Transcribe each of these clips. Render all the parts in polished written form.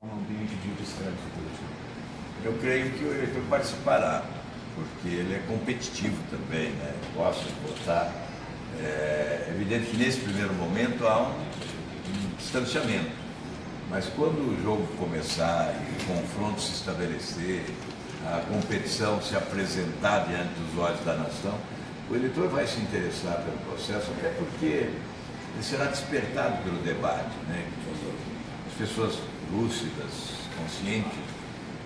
um ambiente de descrédito político? Eu creio que o eleitor participará, porque ele é competitivo também, né? Gosta de votar. É evidente que nesse primeiro momento há um distanciamento, mas quando o jogo começar e o confronto se estabelecer, a competição se apresentar diante dos olhos da nação, o eleitor vai se interessar pelo processo, até porque ele será despertado pelo debate, né? As pessoas lúcidas, conscientes,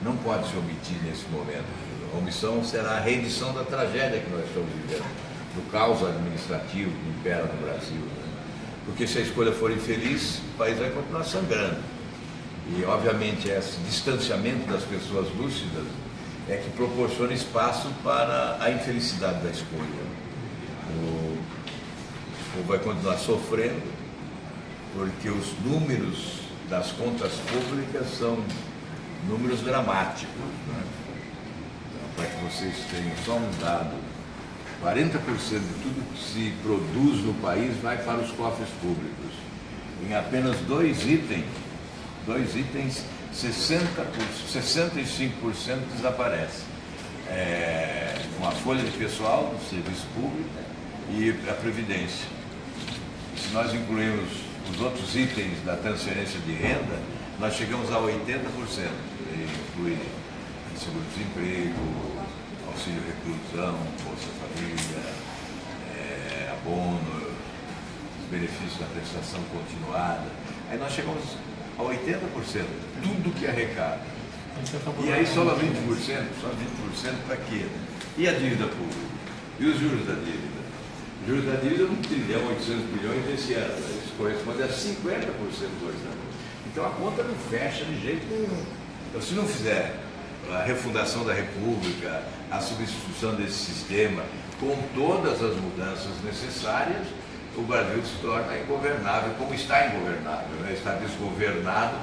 não podem se omitir nesse momento. A omissão será a reedição da tragédia que nós estamos vivendo, do caos administrativo que impera no Brasil, né? Porque se a escolha for infeliz, o país vai continuar sangrando. E, obviamente, esse distanciamento das pessoas lúcidas é que proporciona espaço para a infelicidade da escolha. O povo vai continuar sofrendo, porque os números das contas públicas são números dramáticos, né? Então, para que vocês tenham só um dado, 40% de tudo que se produz no país vai para os cofres públicos. Em apenas dois itens, 65% desaparece. Com a folha de pessoal do serviço público e a Previdência. Se nós incluirmos os outros itens da transferência de renda, nós chegamos a 80%. Inclui seguro-desemprego, auxílio reclusão, Bolsa Família, abono, os benefícios da prestação continuada. Aí nós chegamos a 80%, tudo que arrecada. E aí só 20% para quê? E a dívida pública? E os juros da dívida? Os juros da dívida é 1 trilhão 800 bilhões desse ano. Isso corresponde a 50% do orçamento. Então a conta não fecha de jeito nenhum. Então, se não fizer a refundação da República, a substituição desse sistema, com todas as mudanças necessárias, o Brasil se torna ingovernável, como está ingovernável, né? Está desgovernado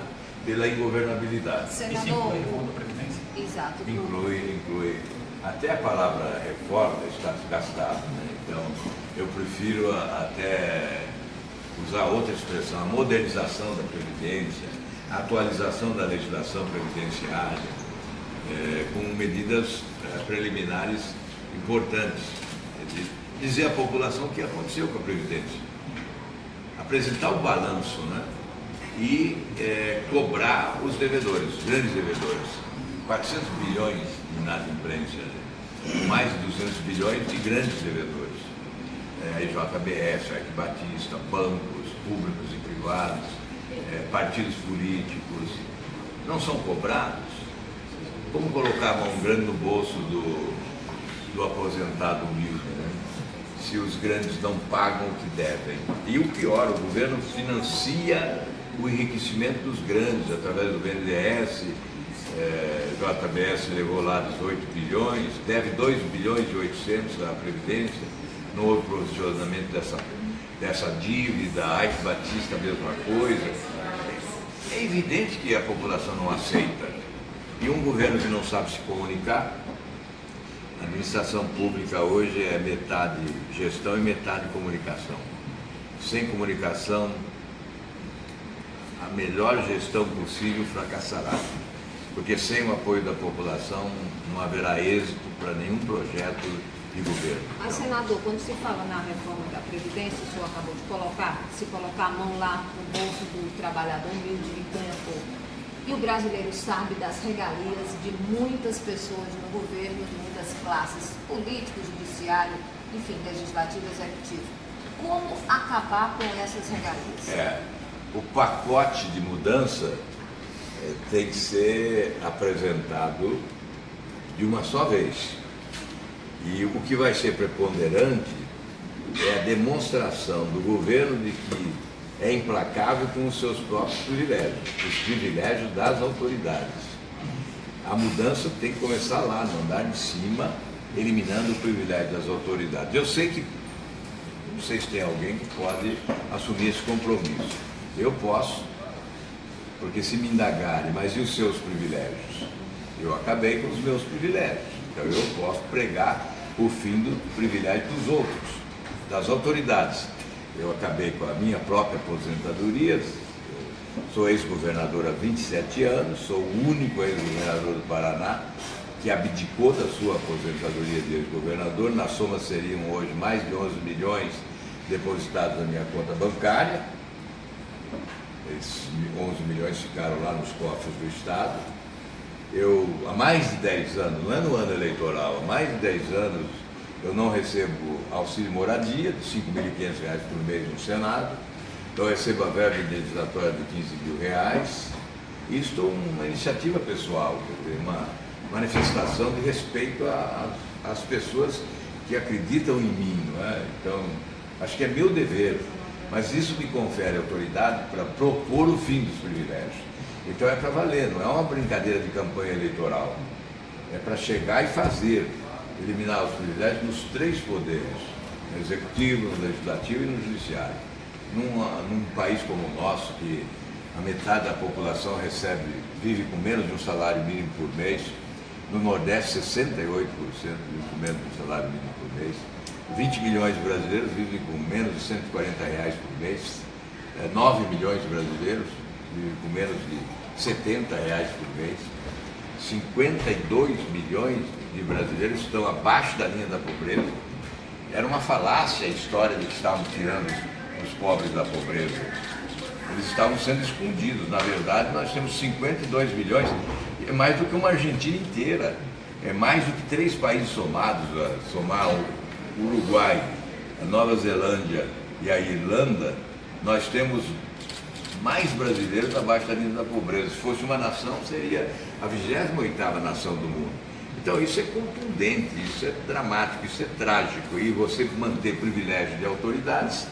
pela ingovernabilidade. Senador, isso inclui a reforma da Previdência? Exato. Inclui. Até a palavra reforma está desgastada, né? Então, eu prefiro até usar outra expressão, a modernização da Previdência, a atualização da legislação previdenciária, com medidas preliminares importantes. Dizer à população o que aconteceu com a Previdência. Apresentar o balanço, né? E cobrar os devedores, os grandes devedores. 400 bilhões de inadimplência, mais de 200 bilhões de grandes devedores. JBS, Batista, bancos públicos e privados, partidos políticos, não são cobrados. Como colocar a mão grande no bolso do aposentado humilde, né? Se os grandes não pagam o que devem. E o pior, o governo financia o enriquecimento dos grandes através do BNDES, JBS levou lá 18 bilhões, deve 2 bilhões e 800 à Previdência, não houve provisionamento dessa dívida, Ike Batista a mesma coisa. É evidente que a população não aceita. E um governo que não sabe se comunicar, a administração pública hoje é metade gestão e metade comunicação. Sem comunicação, a melhor gestão possível fracassará. Porque sem o apoio da população não haverá êxito para nenhum projeto de governo. Mas, senador, quando se fala na reforma da Previdência, o senhor acabou de se colocar a mão lá no bolso do trabalhador humilde e ganha pouco. E o brasileiro sabe das regalias de muitas pessoas no governo, de muitas classes, político, judiciário, enfim, legislativo, executivo. Como acabar com essas regalias? O pacote de mudança tem que ser apresentado de uma só vez. E o que vai ser preponderante é a demonstração do governo de que é implacável com os seus próprios privilégios, os privilégios das autoridades. A mudança tem que começar lá, no andar de cima, eliminando o privilégio das autoridades. Eu sei que vocês têm alguém que pode assumir esse compromisso. Eu posso, porque se me indagarem, mas e os seus privilégios? Eu acabei com os meus privilégios, então eu posso pregar o fim do privilégio dos outros, das autoridades. Eu acabei com a minha própria aposentadoria, Sou ex-governador há 27 anos, sou o único ex-governador do Paraná que abdicou da sua aposentadoria de ex-governador. Na soma seriam hoje mais de 11 milhões depositados na minha conta bancária. Esses 11 milhões ficaram lá nos cofres do Estado. Eu, há mais de 10 anos, não é no ano eleitoral, há mais de 10 anos eu não recebo auxílio moradia de R$ 5.500 por mês no Senado. Eu recebo a verba indenizatória de R$ 15 mil. Isto é uma iniciativa pessoal, uma manifestação de respeito às pessoas que acreditam em mim, não é? Então, acho que é meu dever, mas isso me confere autoridade para propor o fim dos privilégios. Então é para valer, não é uma brincadeira de campanha eleitoral. É para chegar e fazer, eliminar os privilégios nos 3 poderes, no executivo, no legislativo e no judiciário. Num país como o nosso, que a metade da população vive com menos de um salário mínimo por mês, no Nordeste 68% vive com menos de um salário mínimo por mês, 20 milhões de brasileiros vivem com menos de R$ 140 por mês, 9 milhões de brasileiros vivem com menos de R$ 70 por mês, 52 milhões de brasileiros estão abaixo da linha da pobreza. Era uma falácia a história de que estavam tirando os pobres da pobreza. Eles estavam sendo escondidos. Na verdade, nós temos 52 milhões, é mais do que uma Argentina inteira, é mais do que 3 países somados, somar o Uruguai, a Nova Zelândia e a Irlanda. Nós temos mais brasileiros abaixo da linha da pobreza. Se fosse uma nação, seria a 28ª nação do mundo. Então isso é contundente, isso é dramático, isso é trágico. E você manter privilégio de autoridades,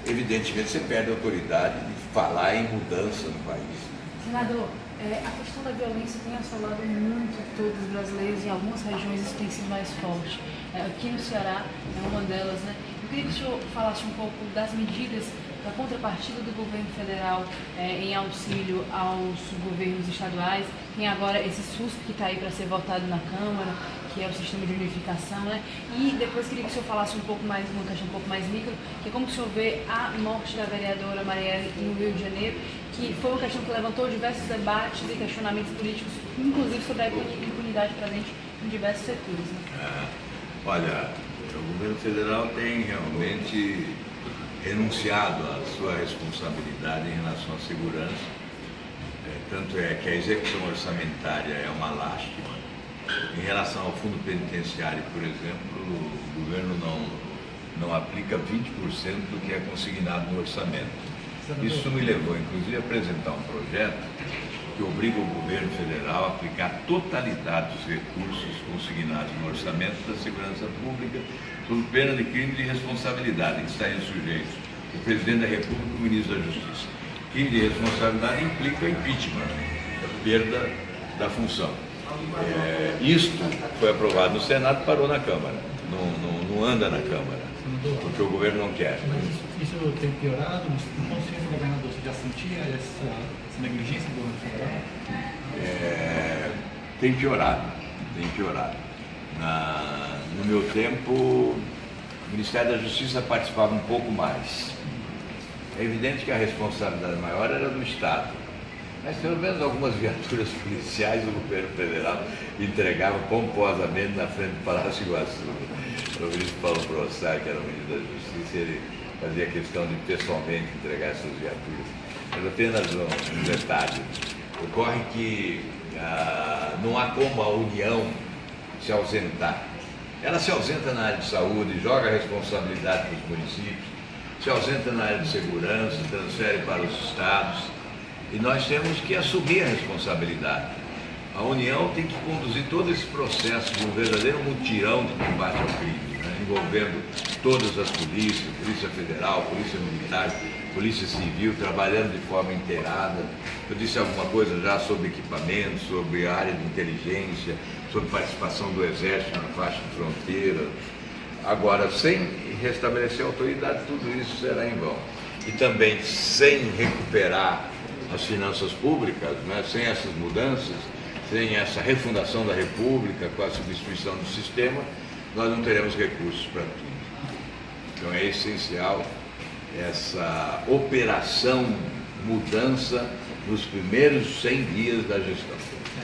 evidentemente você perde a autoridade de falar em mudança no país. Senador, a questão da violência tem assolado muito todos os brasileiros. Em algumas regiões isso tem sido mais forte. Aqui no Ceará é uma delas, né? Eu queria que o senhor falasse um pouco das medidas da contrapartida do governo federal em auxílio aos governos estaduais. Tem agora esse SUS que está aí para ser votado na Câmara, que é o sistema de unificação, né? E depois queria que o senhor falasse um pouco mais, uma questão um pouco mais micro, que é como o senhor vê a morte da vereadora Marielle no Rio de Janeiro, que foi uma questão que levantou diversos debates e questionamentos políticos, inclusive sobre a impunidade presente em diversos setores, né? Olha, o governo federal tem realmente renunciado à sua responsabilidade em relação à segurança. Tanto é que a execução orçamentária é uma lástima. Em relação ao fundo penitenciário, por exemplo, o governo não aplica 20% do que é consignado no orçamento. Isso me levou, inclusive, a apresentar um projeto que obriga o governo federal a aplicar a totalidade dos recursos consignados no orçamento da segurança pública, sob pena de crime de responsabilidade, que estarem sujeitos o presidente da República e o ministro da Justiça. Crime de responsabilidade implica impeachment, a perda da função. Isto foi aprovado no Senado e parou na Câmara, não anda na Câmara, porque o governo não quer. Mas isso tem piorado? No ponto de vista do governador, você já sentia essa negligência do governo federal? Tem piorado. No meu tempo, o Ministério da Justiça participava um pouco mais. É evidente que a responsabilidade maior era do Estado, mas pelo menos algumas viaturas policiais o governo federal entregava pomposamente na frente do Palácio Iguaçu. O ministro Paulo Prossar, que era o ministro da Justiça, ele fazia questão de pessoalmente entregar essas viaturas. Mas apenas um detalhe. Ocorre que não há como a União se ausentar. Ela se ausenta na área de saúde, joga a responsabilidade para os municípios, se ausenta na área de segurança, transfere para os estados, e nós temos que assumir a responsabilidade. A União tem que conduzir todo esse processo de um verdadeiro mutirão de combate ao crime, né? Envolvendo todas as polícias, Polícia Federal, Polícia Militar, Polícia Civil, trabalhando de forma inteirada. Eu disse alguma coisa já sobre equipamento, sobre a área de inteligência, sobre participação do Exército na faixa de fronteira. Agora, sem restabelecer a autoridade, tudo isso será em vão. E também sem recuperar as finanças públicas, né? Sem essas mudanças, sem essa refundação da República, com a substituição do sistema, nós não teremos recursos para tudo. Então é essencial essa operação mudança nos primeiros 100 dias da gestão.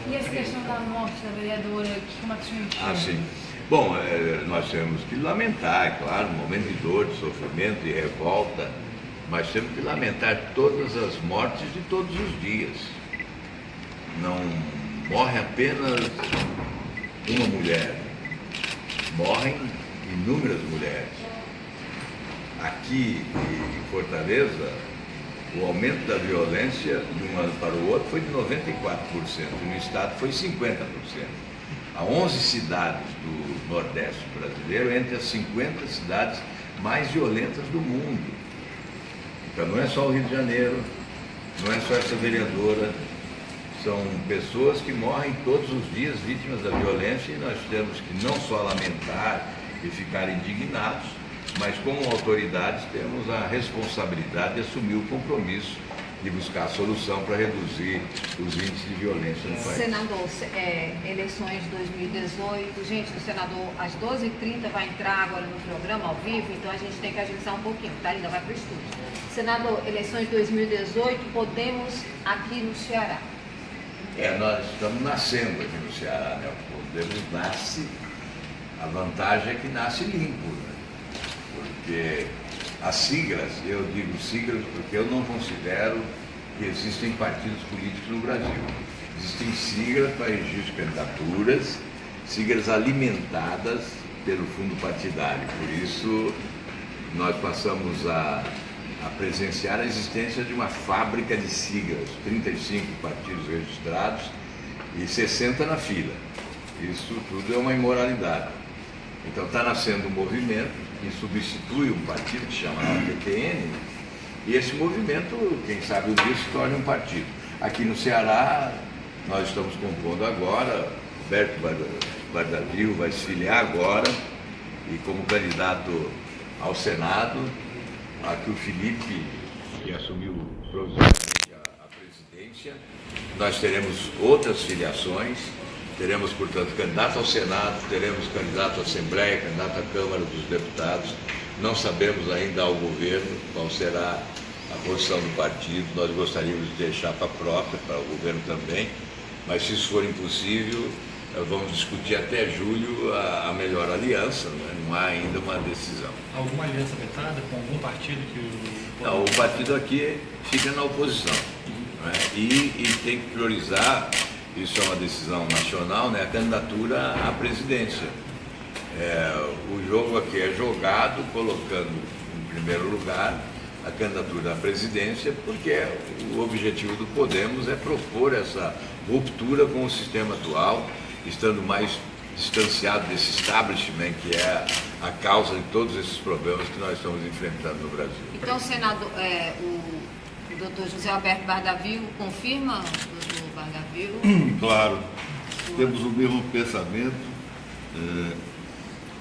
E essa questão da morte da vereadora, como é que o senhor enxerga? Sim. Bom, nós temos que lamentar, é claro, um momento de dor, de sofrimento, de revolta, mas temos que lamentar todas as mortes de todos os dias. Não morre apenas uma mulher, morrem inúmeras mulheres. Aqui em Fortaleza, o aumento da violência de um ano para o outro foi de 94%, e no estado foi 50%. Há 11 cidades do Nordeste brasileiro, entre as 50 cidades mais violentas do mundo. Então não é só o Rio de Janeiro, não é só essa vereadora, são pessoas que morrem todos os dias vítimas da violência, e nós temos que não só lamentar e ficar indignados, mas como autoridades temos a responsabilidade de assumir o compromisso de buscar a solução para reduzir os índices de violência no país. Senador, eleições de 2018, gente, o senador às 12h30 vai entrar agora no programa ao vivo, então a gente tem que agilizar um pouquinho, tá? Ainda vai para o estúdio. Senador, eleições de 2018, Podemos aqui no Ceará. Nós estamos nascendo aqui no Ceará, né? O Podemos nasce, a vantagem é que nasce limpo, né? Porque as siglas, eu digo siglas porque eu não considero que existem partidos políticos no Brasil. Existem siglas para registro de candidaturas, siglas alimentadas pelo fundo partidário. Por isso, nós passamos a presenciar a existência de uma fábrica de siglas, 35 partidos registrados e 60 na fila. Isso tudo é uma imoralidade. Então está nascendo um movimento que substitui um partido que se chama PTN, e esse movimento, quem sabe um dia, se torne um partido. Aqui no Ceará, nós estamos compondo agora, Roberto Bardavil vai se filiar agora, e como candidato ao Senado, aqui o Felipe, que assumiu provisoriamente a presidência. Nós teremos outras filiações, teremos, portanto, candidato ao Senado, teremos candidato à Assembleia, candidato à Câmara dos Deputados. Não sabemos ainda ao governo qual será a posição do partido. Nós gostaríamos de ter chapa própria para o governo também, mas se isso for impossível, vamos discutir até julho a melhor aliança, né? Não há ainda uma decisão. Alguma aliança vetada com algum partido que o... Não, o partido aqui fica na oposição, né? E tem que priorizar, isso é uma decisão nacional, né? A candidatura à presidência. O jogo aqui é jogado colocando em primeiro lugar a candidatura à presidência, porque o objetivo do Podemos é propor essa ruptura com o sistema atual, estando mais distanciado desse establishment que é a causa de todos esses problemas que nós estamos enfrentando no Brasil. Então, senador, o doutor José Alberto Bardavil confirma, doutor Bardavil? Claro, temos o mesmo pensamento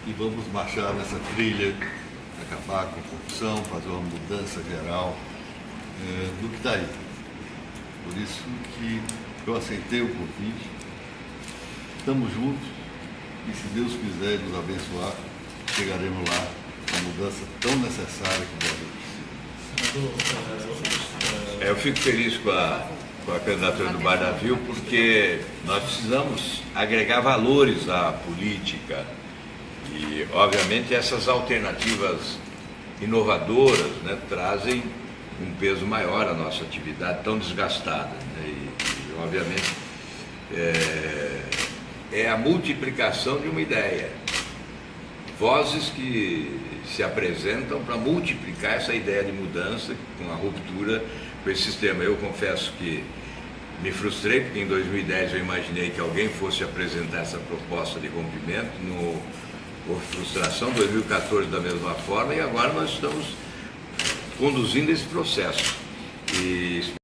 e vamos marchar nessa trilha, acabar com a corrupção, fazer uma mudança geral do que está aí. Por isso que eu aceitei o convite. Estamos juntos e, se Deus quiser nos abençoar, chegaremos lá com a mudança tão necessária que o Brasil precisa. Eu fico feliz com a candidatura do Bardavil, porque nós precisamos agregar valores à política e, obviamente, essas alternativas inovadoras, né, trazem um peso maior à nossa atividade tão desgastada, né, e obviamente, é a multiplicação de uma ideia. Vozes que se apresentam para multiplicar essa ideia de mudança, com a ruptura com esse sistema. Eu confesso que me frustrei, porque em 2010 eu imaginei que alguém fosse apresentar essa proposta de rompimento, houve frustração, 2014 da mesma forma, e agora nós estamos conduzindo esse processo. E